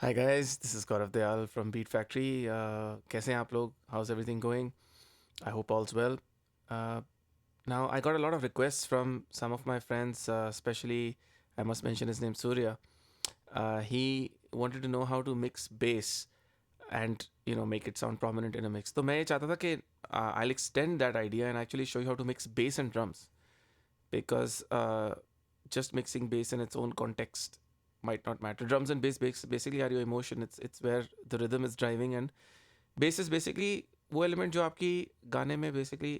Hi guys, this is Gaurav Dayal from Beatfactory. कैसे हैं आप लोग? How's everything going? I hope all's well. Uh, Now I got a lot of requests from some of my friends, especially I must mention his name Surya. He wanted to know how to mix bass and make it sound prominent in a mix. तो मैं ये चाहता था कि I'll extend that idea and actually show you how to mix bass and drums because just mixing bass in its own context might not matter. Drums and bass basically are your emotion. It's where the rhythm is driving, and bass is basically वो element जो आपकी गाने में basically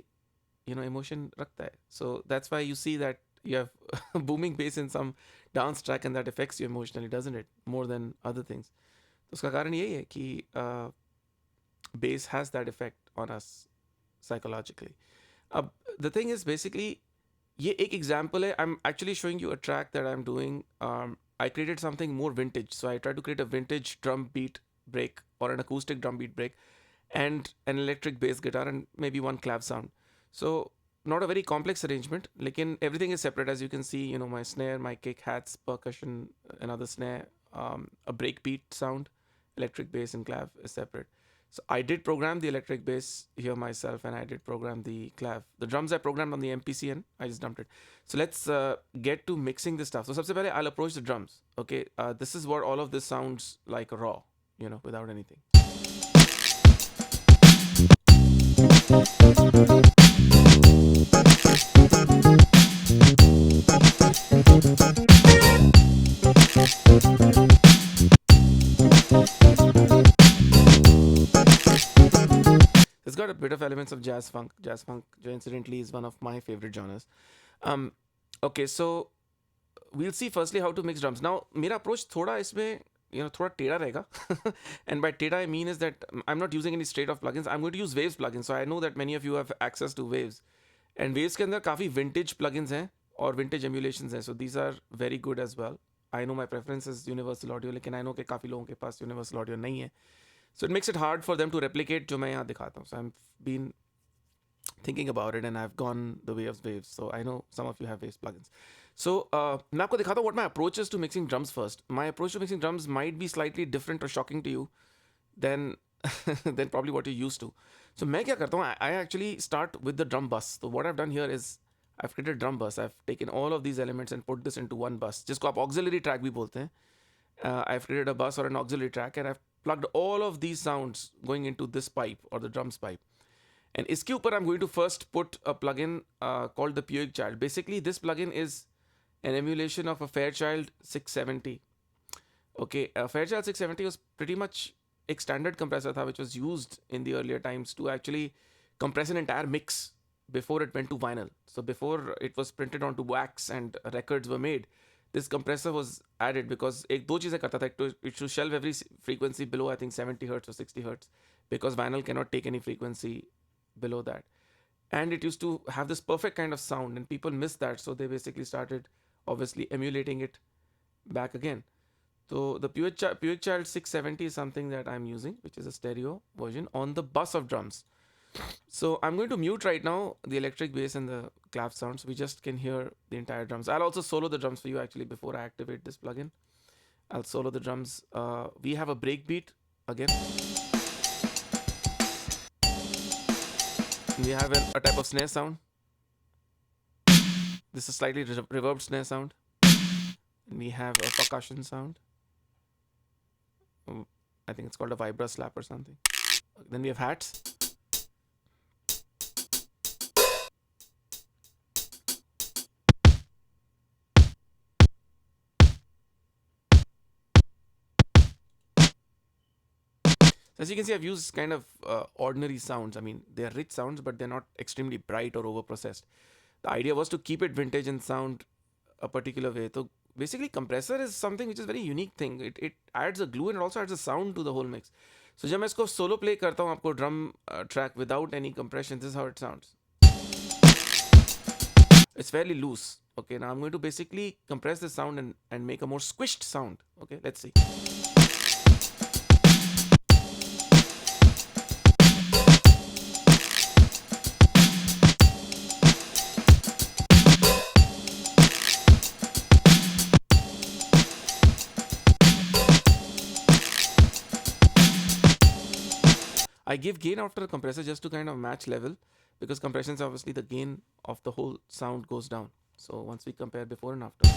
emotion रखता है. So that's why you see that you have booming bass in some dance track and that affects you emotionally, doesn't it? More than other things. तो उसका कारण यही है कि bass has that effect on us psychologically. अब the thing is basically ये एक example है. I'm actually showing you a track that I'm doing. I created something more vintage. So I tried to create a vintage drum beat break or an acoustic drum beat break and an electric bass guitar and maybe one clap sound. So not a very complex arrangement. Lekin everything is separate, as you can see. My snare, my kick, hats, percussion, another snare, a break beat sound, electric bass and clav is separate. So I did program the electric bass here myself, and I did program the clav. The drums I programmed on the MPC and I just dumped it. So let's get to mixing this stuff. So सबसे पहले I'll approach the drums. Okay, this is what all of this sounds like raw, without anything. It's got a bit of elements of jazz funk. Jazz funk, incidentally, is one of my favorite genres. Um, okay, so we'll see firstly how to mix drums. Now, मेरा approach थोड़ा इसमें थोड़ा टेढ़ा रहेगा. And by टेढ़ा I mean is that I'm not using any straight off plugins. I'm going to use Waves plugins. So I know that many of you have access to Waves. And Waves के अंदर काफ़ी vintage plugins हैं और vintage emulations हैं. So these are very good as well. I know my preference is universal audio, लेकिन I know कि काफ़ी लोगों के पास universal audio नहीं है. So it makes it hard for them to replicate जो मैं यहाँ दिखाता हूँ. So I've been thinking about it and I've gone the way of Waves. So I know some of you have Waves plugins. So मैं आपको दिखाता हूँ what my approach is to mixing drums first. My approach to mixing drums might be slightly different or shocking to you than than probably what you're used to. So मैं क्या करता हूँ? I actually start with the drum bus. So what I've done here is I've created a drum bus. I've taken all of these elements and put this into one bus, जिसको आप auxiliary track भी बोलते हैं. I've created a bus or an auxiliary track and I've plugged all of these sounds going into this pipe or the drums pipe. And इसके ऊपर I'm going to first put a plugin called the Puig Child. Basically, this plugin is an emulation of a Fairchild 670. Okay, Fairchild 670 was pretty much a standard compressor tha, which was used in the earlier times to actually compress an entire mix before it went to vinyl. So before it was printed onto wax and records were made, this compressor was added because एक दो चीज़ें करता था. It should shelve every frequency below I think 70 hertz or 60 hertz because vinyl cannot take any frequency below that. And it used to have this perfect kind of sound and people missed that, so they basically started obviously emulating it back again. So the Puig Child 670 is something that I'm using, which is a stereo version on the bus of drums. So I'm going to mute right now the electric bass and the clap sounds. We just can hear the entire drums. I'll also solo the drums for you actually before I activate this plugin. I'll solo the drums. We have a breakbeat again. We have a type of snare sound. This is slightly reverbed snare sound. And we have a percussion sound. I think it's called a vibra slap or something. Then we have hats. As you can see, I've used kind of ordinary sounds. I mean, they're rich sounds, but they're not extremely bright or overprocessed. The idea was to keep it vintage and sound a particular way. So basically, compressor is something which is very unique thing. It adds a glue and it also adds a sound to the whole mix. So जब मैं इसको solo play करता हूँ आपको drum track without any compression, this is how it sounds. It's fairly loose. Okay, now I'm going to basically compress the sound and make a more squished sound. Okay, let's see. I give gain after a compressor just to kind of match level, because compression is obviously the gain of the whole sound goes down. So once we compare before and after.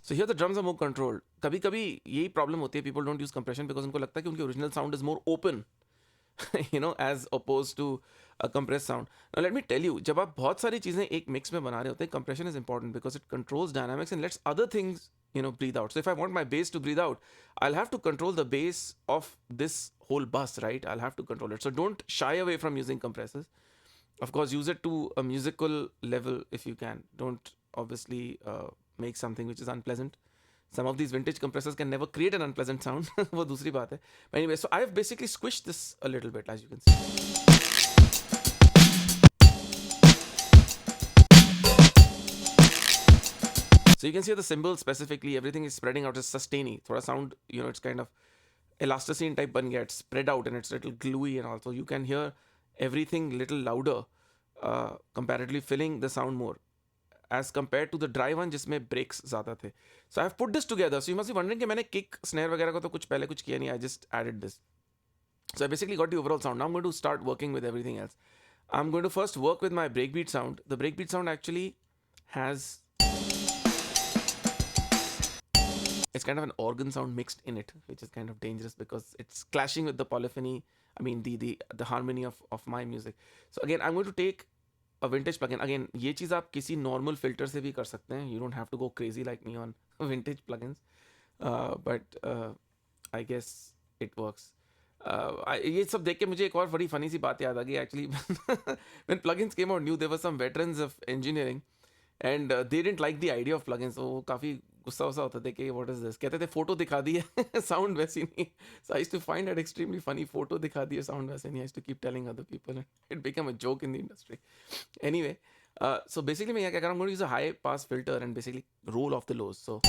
So here the drums are more controlled. कभी कभी यही problem होती है, people don't use compression because उनको लगता है कि उनकी original sound is more open, as opposed to a compressed sound. Now let me tell you, जब आप बहुत सारी चीज़ें एक mix में बना रहे होते हैं, compression is important because it controls dynamics and lets other things, breathe out. So if I want my bass to breathe out, I'll have to control the bass of this whole bus, right? I'll have to control it. So don't shy away from using compressors. Of course, use it to a musical level if you can. Don't obviously make something which is unpleasant. Some of these vintage compressors can never create an unpleasant sound. वो दूसरी बात है. But anyway, so I have basically squished this a little bit, as you can see. So you can see the cymbals specifically, everything is spreading out, it's sustainy. थोड़ा sound, it's kind of elasticine type बन गया, it's spread out and it's little gluey, and also you can hear everything little louder, comparatively filling the sound more as compared to the dry one जिसमें breaks ज़्यादा थे. So I have put this together. So you must be wondering कि मैंने kick, snare वगैरह को तो कुछ पहले कुछ किया नहीं, I just added this. So I basically got the overall sound. Now I'm going to start working with everything else. I'm going to first work with my breakbeat sound. The breakbeat sound actually has, it's kind of an organ sound mixed in it, which is kind of dangerous because it's clashing with the polyphony, the harmony of my music. So again, I'm going to take a vintage plugin. Again, ये चीज़ आप किसी normal filter से भी कर सकते हैं. You don't have to go crazy like me on vintage plugins. But I guess it works. ये सब देख के मुझे एक और बड़ी funny सी बात याद आ गई actually. When plugins came out new, there were some veterans of engineering and they didn't like the idea of plugins. So वो काफ़ी गुस्सा वुस्सा होता था कि what is this? कहते थे फोटो दिखा दी है, sound वैसी नहीं. So I used to find that extremely funny. Photo दिखा दी है, sound वैसे नहीं. I used to keep telling other people. It became a joke in the industry. Anyway, so basically मैं क्या कर रहा हूँ, I'm going to use a high pass filter and basically roll off the lows. So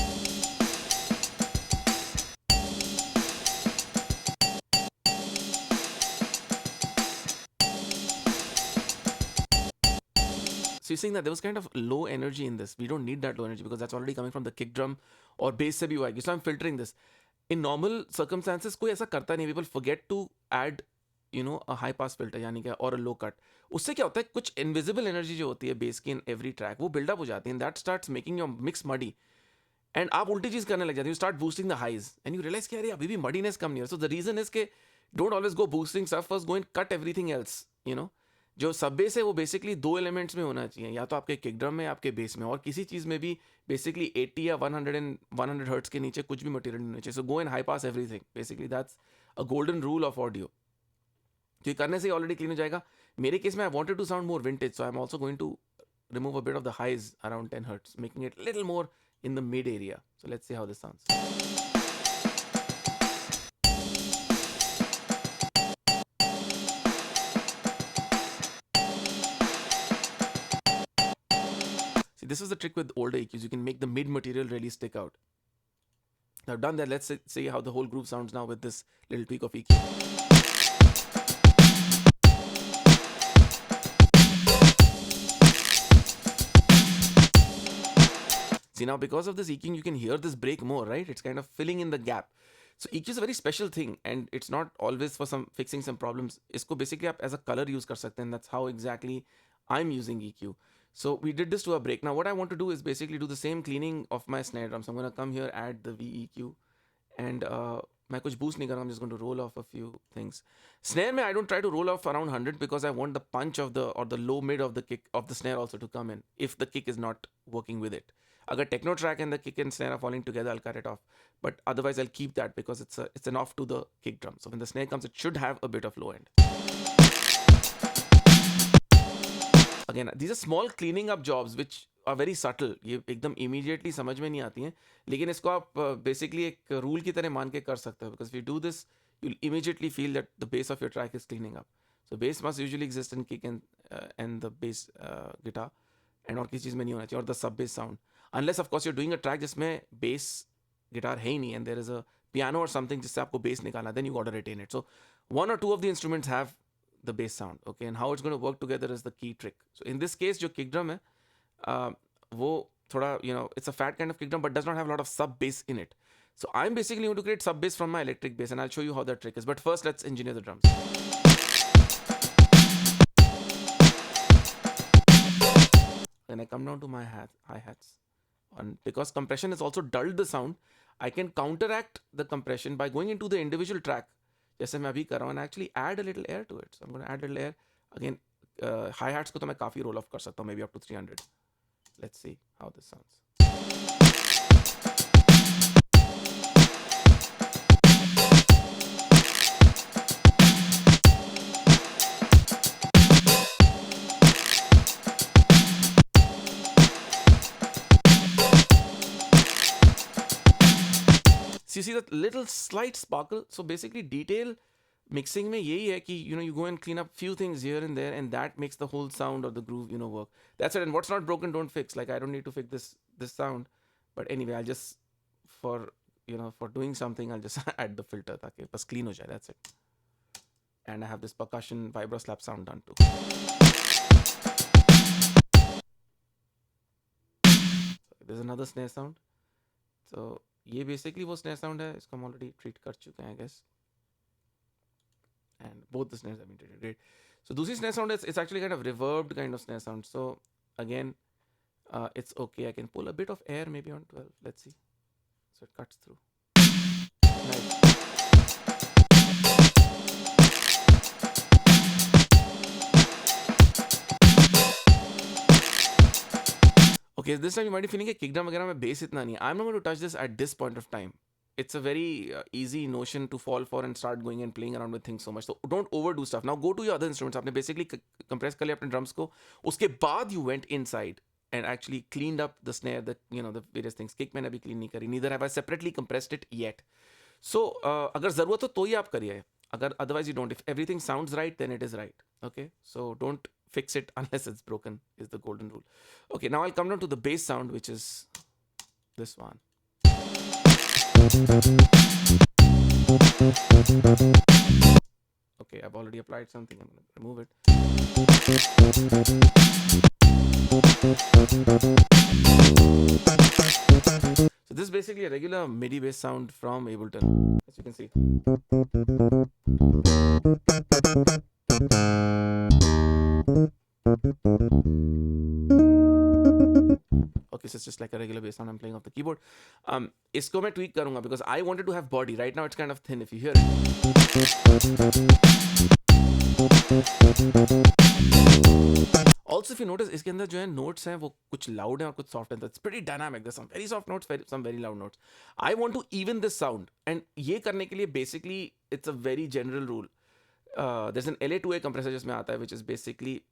you're seeing that there was kind of low energy in this. We don't need that low energy because that's already coming from the kick drum or bass से भी वो आएगी. So I'm filtering this. In normal circumstances कोई ऐसा करता नहीं. People forget to add a high pass filter यानी क्या, और a low cut. उससे क्या होता है, कुछ invisible energy जो होती है bass की in every track वो build up हो जाती है, and that starts making your mix muddy. And आप उल्टी चीज़ करने लग जाते हैं. You start boosting the highs and you realize कि यार अभी भी muddiness कम नहीं है. So the reason is कि don't always go boosting stuff first. Go and cut everything else. जो सब बेस है वो बेसिकली दो एलिमेंट्स में होना चाहिए, या तो आपके किक ड्रम में, आपके बेस में, और किसी चीज़ में भी बेसिकली 80 या 100 हर्ट्स के नीचे कुछ भी मटेरियल नहीं होना चाहिए. So go and high pass everything. Basically that's a golden rule of audio. तो ये करने से ही ऑलरेडी क्लीन हो जाएगा. मेरे केस में I wanted to sound more vintage, so I am also going to remove a bit of the highs around 10 hertz, making it a little more in the mid area. So let's see how this sounds. This is the trick with older EQs. You can make the mid material really stick out. Now done that, let's see how the whole groove sounds now with this little tweak of EQ. See, now because of this eqing, you can hear this break more, right? It's kind of filling in the gap. So EQ is a very special thing, and it's not always for fixing some problems. Isko basically आप as a color use कर सकते हैं. That's how exactly I'm using EQ. So we did this to a break. Now what I want to do is basically do the same cleaning of my snare drum. So I'm going to come here, add the VEQ, and मैं कुछ boost नहीं कर रहा. I'm just going to roll off a few things. Snare में I don't try to roll off around 100 because I want the punch of the low mid of the kick of the snare also to come in if the kick is not working with it. अगर techno track and the kick and snare are falling together, I'll cut it off. But otherwise, I'll keep that because it's an off to the kick drum. So when the snare comes, it should have a bit of low end. Again, these are small cleaning up jobs which are very subtle. ये एकदम immediately समझ में नहीं आती हैं. लेकिन इसको आप basically एक rule की तरह मान के कर सकते हो, because if you do this, you'll immediately feel that the bass of your track is cleaning up. So bass must usually exist in kick and the bass guitar, and और किसी चीज़ में नहीं होना चाहिए, और the sub bass sound. Unless of course you're doing a track जिसमें bass guitar है ही नहीं and there is a piano or something जिससे आपको bass निकालना, then you got to retain it. So one or two of the instruments have the bass sound, okay, and how it's going to work together is the key trick. So in this case जो kick drum है वो थोड़ा it's a fat kind of kick drum but does not have a lot of sub bass in it. So I'm basically going to create sub bass from my electric bass, and I'll show you how that trick is. But first, let's engineer the drums. Then I come down to my hi-hats. And because compression has also dulled the sound, I can counteract the compression by going into the individual track. जैसे मैं अभी कर रहा हूँ, and actually add a little air to it. So I'm going to add a little air. Again, hi-hats को तो मैं काफ़ी roll off कर सकता हूँ, maybe up to 300. Let's see how this sounds. So you see that little slight sparkle. So basically detail mixing में यही है कि you go and clean up few things here and there, and that makes the whole sound or the groove work. That's it. And what's not broken, don't fix. Like I don't need to fix this sound, but anyway, I'll just for doing something, I'll just add the filter ताकि बस clean हो जाए. That's it. And I have this percussion vibro slap sound done too. So there's another snare sound. So ये basically वो snare sound है. इसको हम already treat कर चुके हैं, I guess. And both the snares have been treated great. So दूसरी snare sound is it's actually kind of reverbed kind of snare sound. So again, it's okay. I can pull a bit of air maybe on 12. Let's see. So it cuts through. Nice. Okay, this time you might be feeling कि kick drum वगैरह में bass इतना नहीं. I'm not going to touch this at this point of time. It's a very easy notion to fall for and start going and playing around with things so much. So don't overdo stuff. Now go to your other instruments. आपने basically compress कर लिया अपने drums को. उसके बाद you went inside and actually cleaned up the snare, the various things. Kick मैंने अभी clean नहीं करी. Neither have I separately compressed it yet. So अगर ज़रूरत हो तो ही आप करिए. अगर otherwise you don't. If everything sounds right, then it is right. Okay, so don't fix it unless it's broken is the golden rule. Okay, now I'll come down to the bass sound, which is this one. Okay, I've already applied something. I'm going to remove it. So this is basically a regular MIDI bass sound from Ableton, as you can see. Okay, so it's just like a regular bass sound I'm playing off the keyboard. इसको मैं tweak करूँगा because I wanted to have body. Right now it's kind of thin if you hear it. Also, if you notice, इसके अंदर जो है notes हैं वो कुछ loud हैं और कुछ soft हैं. It's pretty dynamic. There's some very soft notes, some very loud notes. I want to even this sound, and ये करने के लिए basically it's a very general rule. There's an LA2A compressor जिसमें आता है, which is basically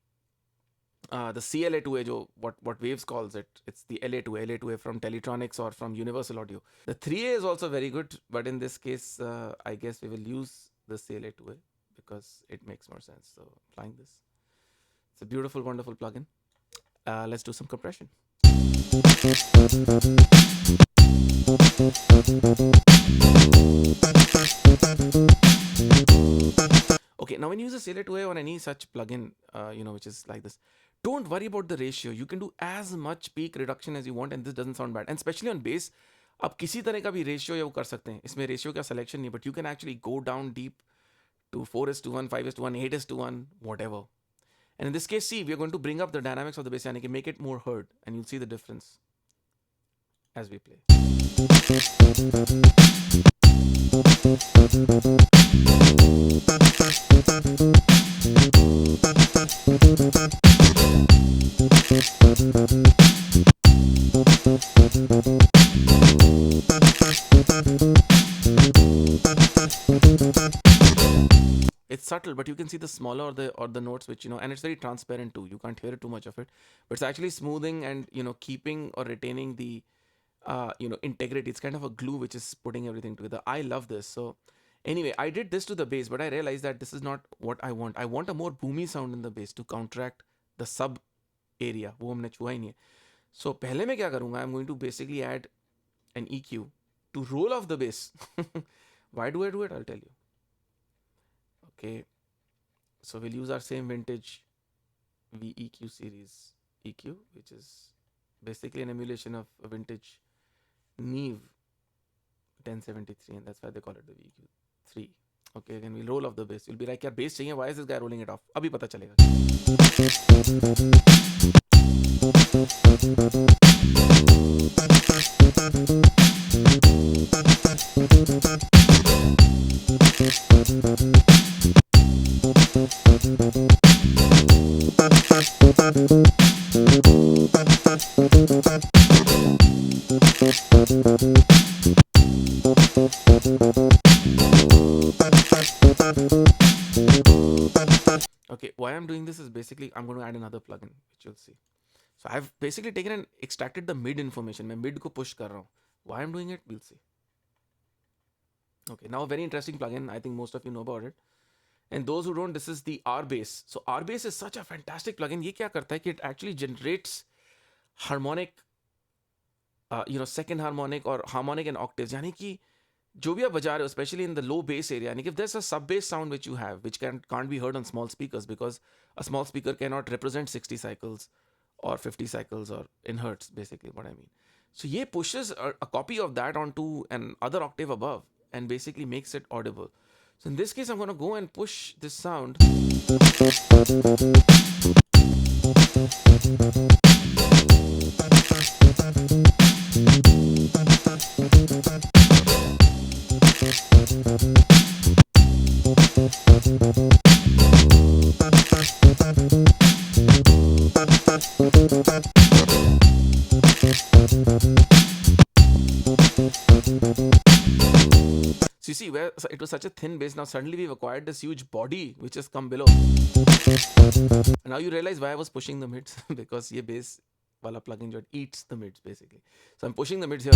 the CLA2A, जो what Waves calls it. It's the LA2A from Teletronics or from Universal Audio. The 3A is also very good, but in this case, I guess we will use the CLA2A because it makes more sense. So applying this. It's a beautiful, wonderful plugin. Let's do some compression. Okay, now when you use a CLA2A or any such plugin, which is like this, don't worry about the ratio. You can do as much peak reduction as you want, and this doesn't sound bad. And especially on bass, आप किसी तरह का भी ratio या वो कर सकते हैं. इसमें ratio का selection नहीं, but you can actually go down deep to 4:1, 5:1, 8:1, whatever. And in this case, see, we are going to bring up the dynamics of the bass, and make it more heard, and you'll see the difference as we play. It's subtle, but you can see the smaller or the notes, which and it's very transparent too. You can't hear it too much of it, but it's actually smoothing and keeping or retaining the integrity. It's kind of a glue which is putting everything together. I love this. So anyway, I did this to the bass, but I realized that this is not what I want. I want a more boomy sound in the bass to counteract the sub area. वो हमने छुआ ही नहीं है. So पहले मैं क्या करूँगा? I'm going to basically add an EQ to roll off the bass. Why do I do it? I'll tell you. Okay, so we'll use our same vintage VEQ series EQ, which is basically an emulation of a vintage Neve 1073, and that's why they call it the VQ3. Okay, again we'll roll off the bass. You'll be like, यार bass चाहिए, why is this guy rolling it off? अभी पता चलेगा. Okay, why I'm doing this is basically I'm going to add another plugin, which you'll see. So I've basically taken and extracted the mid information. मैं mid को push कर रहा हूँ. Why I'm doing it, we'll see. Okay, now a very interesting plugin. I think most of you know about it. And those who don't, this is the RBASS. So RBASS is such a fantastic plugin. ये क्या करता है कि it actually generates harmonic, second harmonic or harmonic and octaves. यानी कि जो भी आप बजा रहे हो, especially in the low bass area, यानी कि if there's a sub bass sound which you have, which can't be heard on small speakers because a small speaker cannot represent 60 cycles or 50 cycles or in hertz, basically what I mean. So ये pushes a copy of that onto an other octave above and basically makes it audible. So in this case, I'm going to go and push this sound. So you see where it was such a thin bass, now suddenly we've acquired this huge body which has come below. And now you realize why I was pushing the mids because ये bass wala plugin jo eats the mids basically. So I'm pushing the mids here.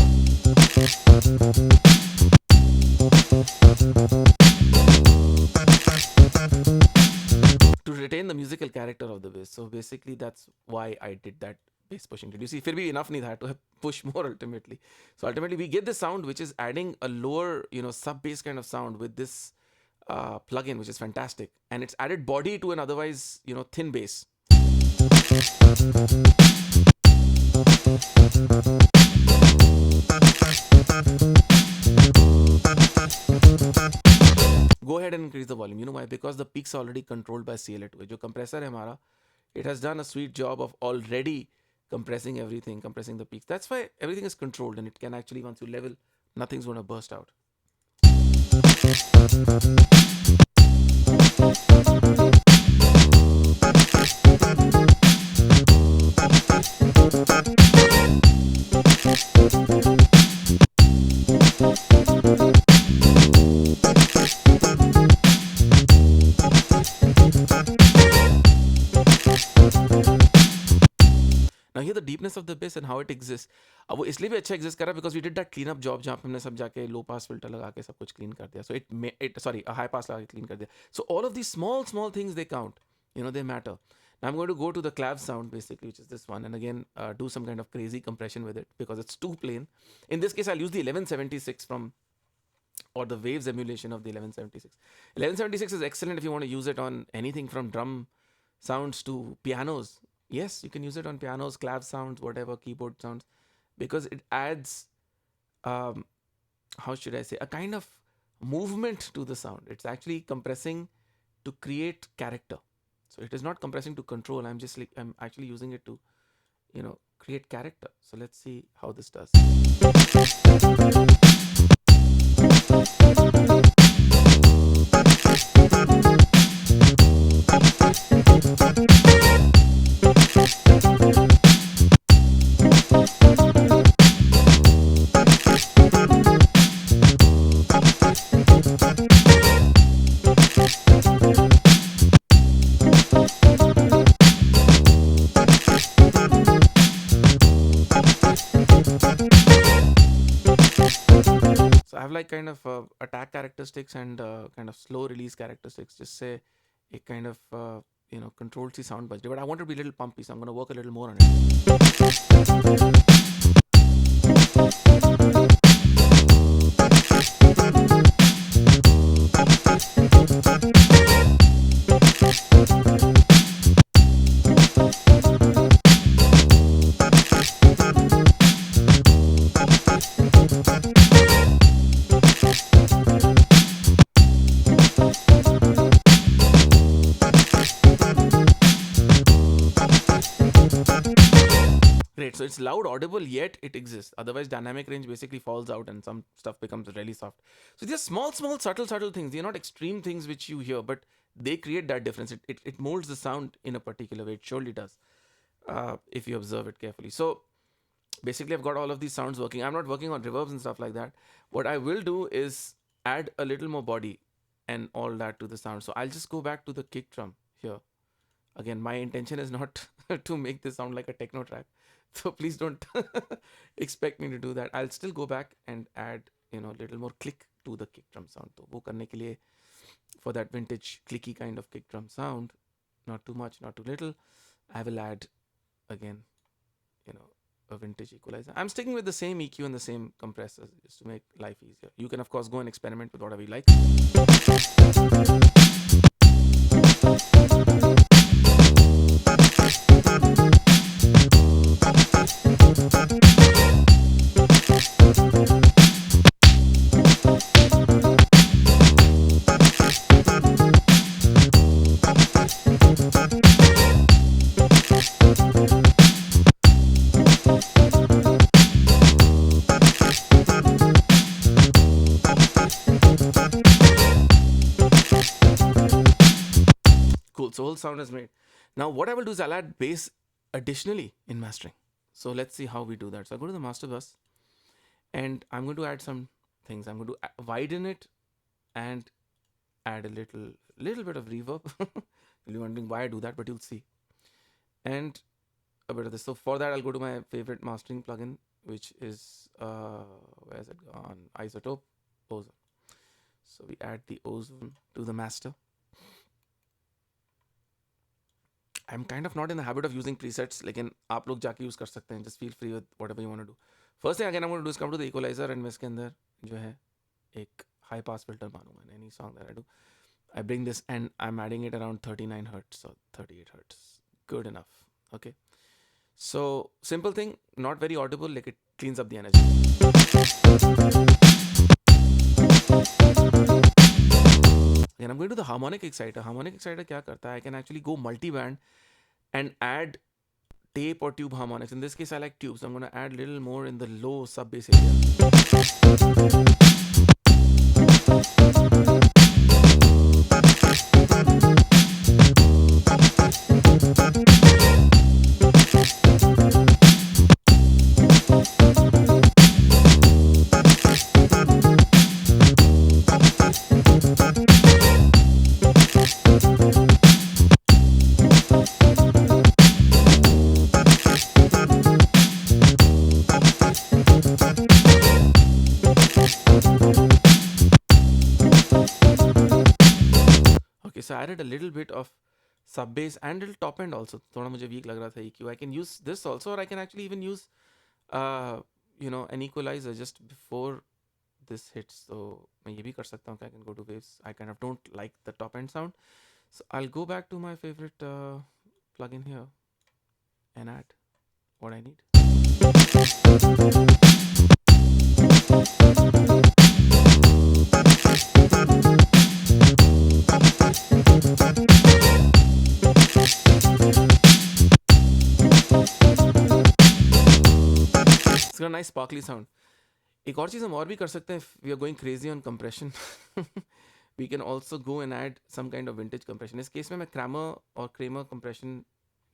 To retain the musical character of the bass. So basically that's why I did that bass pushing. Did you see? फिर भी enough नहीं था to push more ultimately. So ultimately we get this sound which is adding a lower, sub bass kind of sound with this plugin, which is fantastic, and it's added body to an otherwise, thin bass. Go ahead and increase the volume. You know why? Because the peaks are already controlled by CLA2. जो compressor है हमारा, it has done a sweet job of already compressing everything, compressing the peaks. That's why everything is controlled, and it can actually, once you level, nothing's going to burst out. Now here the deepness of the bass and how it exists. अब वो इसलिए भी अच्छा exist कर रहा है because we did that cleanup job जहाँ पे हमने सब जाके low pass filter लगा के सब कुछ clean कर दिया. So a high pass लगा के clean कर दिया. So all of these small things, they count. They matter. Now I'm going to go to the clav sound basically, which is this one, and again do some kind of crazy compression with it because it's too plain. In this case, I'll use the 1176 or the waves emulation of the 1176. 1176 is excellent if you want to use it on anything from drum sounds to pianos. Yes, you can use it on pianos, clav sounds, whatever, keyboard sounds, because it adds, how should I say, a kind of movement to the sound. It's actually compressing to create character. So it is not compressing to control. I'm actually using it to, create character. So let's see how this does. Like kind of attack characteristics and kind of slow release characteristics. Just say a kind of controlled C sound budget, but I want it to be a little pumpy, so I'm going to work a little more on it. So I have like kind of attack characteristics So it's loud, audible, yet it exists. Otherwise, dynamic range basically falls out and some stuff becomes really soft. So these are small, subtle things. They're not extreme things which you hear, but they create that difference. It molds the sound in a particular way. It surely does, if you observe it carefully. So basically, I've got all of these sounds working. I'm not working on reverbs and stuff like that. What I will do is add a little more body and all that to the sound. So I'll just go back to the kick drum here. Again, my intention is not to make this sound like a techno track. So please don't expect me to do that. I'll still go back and add, a little more click to the kick drum sound. So वो करने के लिए, for that vintage clicky kind of kick drum sound, not too much, not too little, I will add again, a vintage equalizer. I'm sticking with the same EQ and the same compressors just to make life easier. You can of course go and experiment with whatever you like. So whole sound is made. Now what I will do is I'll add bass additionally in mastering. So let's see how we do that. So I go to the master bus and I'm going to add some things. I'm going to widen it and add a little bit of reverb. You'll be wondering why I do that, but you'll see. And a bit of this. So for that I'll go to my favorite mastering plugin, which is where's it gone? Isotope Ozone. So we add the ozone to the master. I'm kind of not in the habit of using presets, लेकिन आप लोग जाके use कर सकते हैं. Just feel free with whatever you want to do. First thing again I'm going to do is come to the equalizer and मैं इसके अंदर जो है एक high pass filter मारूंगा in any song that I do. I bring this and I'm adding it around 39 hertz or 38 hertz. Good enough. Okay. So simple thing, not very audible, like it cleans up the energy. Then I'm going to the harmonic exciter. Harmonic exciter क्या करता है? I can actually go multi-band and add tape or tube harmonics. In this case, I like tubes. So I'm going to add a little more in the low sub-bass area. So I added a little bit of sub bass and a little top end also. थोड़ा मुझे weak लग रहा था EQ. I can use this also, or I can actually even use an equalizer just before this hits. So मैं ये भी कर सकता हूँ. I can go to waves. I kind of don't like the top end sound, so I'll go back to my favorite plugin here and add what I need. It's got a nice sparkly sound. एक और चीज़ हम और भी कर सकते हैं. If we are going crazy on compression, we can also go and add some kind of vintage compression. इस case में मैं Kramer compression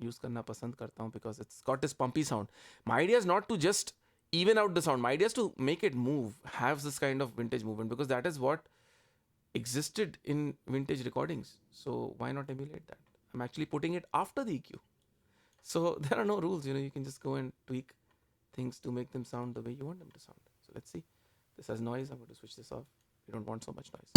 use करना पसंद करता हूँ because it's got this pumpy sound. My idea is not to just even out the sound. My idea is to make it move, have this kind of vintage movement, because that is what existed in vintage recordings. So why not emulate that? I'm actually putting it after the EQ. So there are no rules, you can just go and tweak things to make them sound the way you want them to sound. So let's see. This has noise. I'm going to switch this off. You don't want so much noise.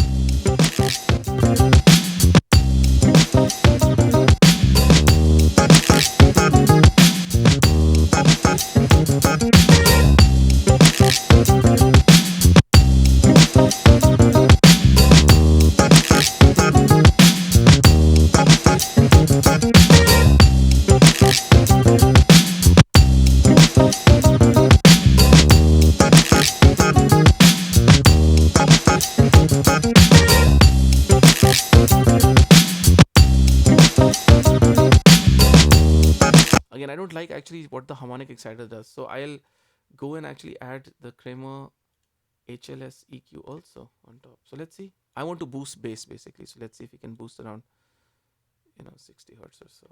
don't like actually what the harmonic exciter does. So I'll go and actually add the Kramer HLS EQ also on top. So let's see. I want to boost bass basically. So let's see if we can boost around 60 hertz or so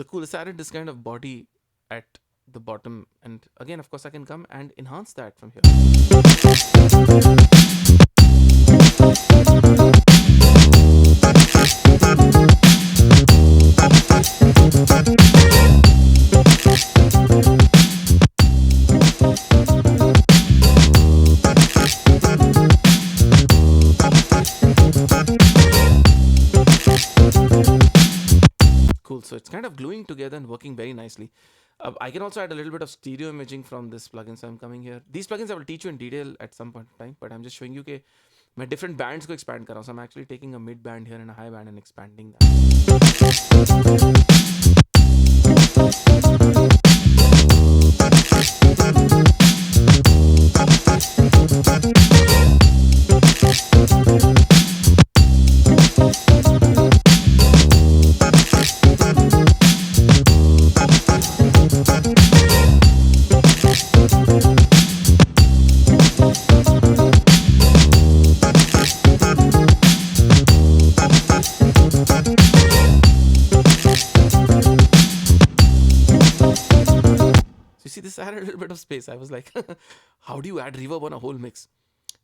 cool. It's added this kind of body at the bottom, and again, of course, I can come and enhance that from here. Cool. So it's kind of gluing together and working very nicely. I can also add a little bit of stereo imaging from this plugin. So I'm coming here. These plugins I will teach you in detail at some point in time, but I'm just showing you that मैं different bands को expand कर रहा हूँ. So I'm actually taking a mid band here and a high band and expanding that. See, this added a little bit of space. I was like, how do you add reverb on a whole mix?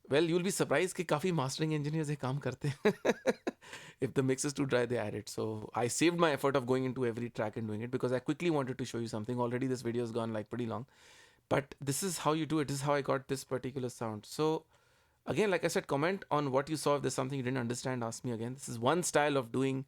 Well, you'll be surprised कि काफी mastering engineers ये काम करते हैं. If the mix is too dry, they add it. So I saved my effort of going into every track and doing it because I quickly wanted to show you something. Already this video has gone like pretty long, but this is how you do it. This is how I got this particular sound. So again, like I said, comment on what you saw. If there's something you didn't understand, ask me again. This is one style of doing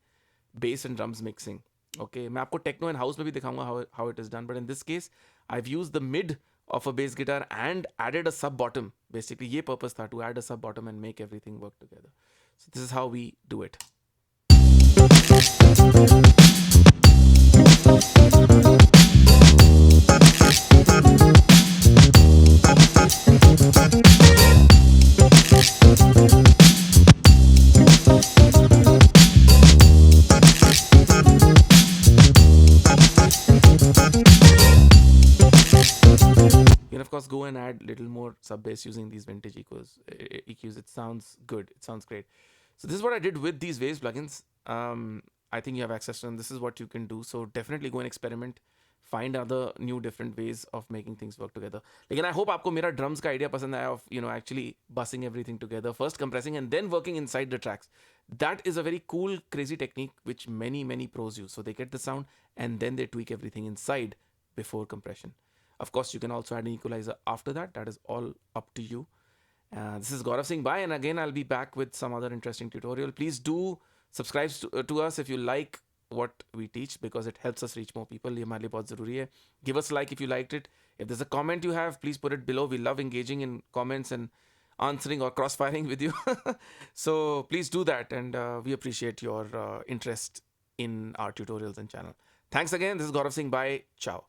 bass and drums mixing. Okay, मैं आपको techno and house में भी दिखाऊंगा how it is done. But in this case, I've used the mid of a bass guitar and added a sub bottom. Basically, ये purpose था, to add a sub bottom and make everything work together. So this is how we do it. Go and add little more sub bass using these vintage EQs. It sounds good. It sounds great. So this is what I did with these Waves plugins. I think you have access to them. This is what you can do. So definitely go and experiment. Find other new different ways of making things work together. Again, I hope आपको मेरा drums का idea पसंद आया of actually bussing everything together, first compressing and then working inside the tracks. That is a very cool, crazy technique which many pros use. So they get the sound and then they tweak everything inside before compression. Of course, you can also add an equalizer after that. That is all up to you. This is Gaurav Singh. Bye. And again, I'll be back with some other interesting tutorial. Please do subscribe to us if you like what we teach because it helps us reach more people. ये हमारे लिए बहुत ज़रूरी है. Give us a like if you liked it. If there's a comment you have, please put it below. We love engaging in comments and answering or cross-firing with you. So please do that. And we appreciate your interest in our tutorials and channel. Thanks again. This is Gaurav Singh. Bye. Ciao.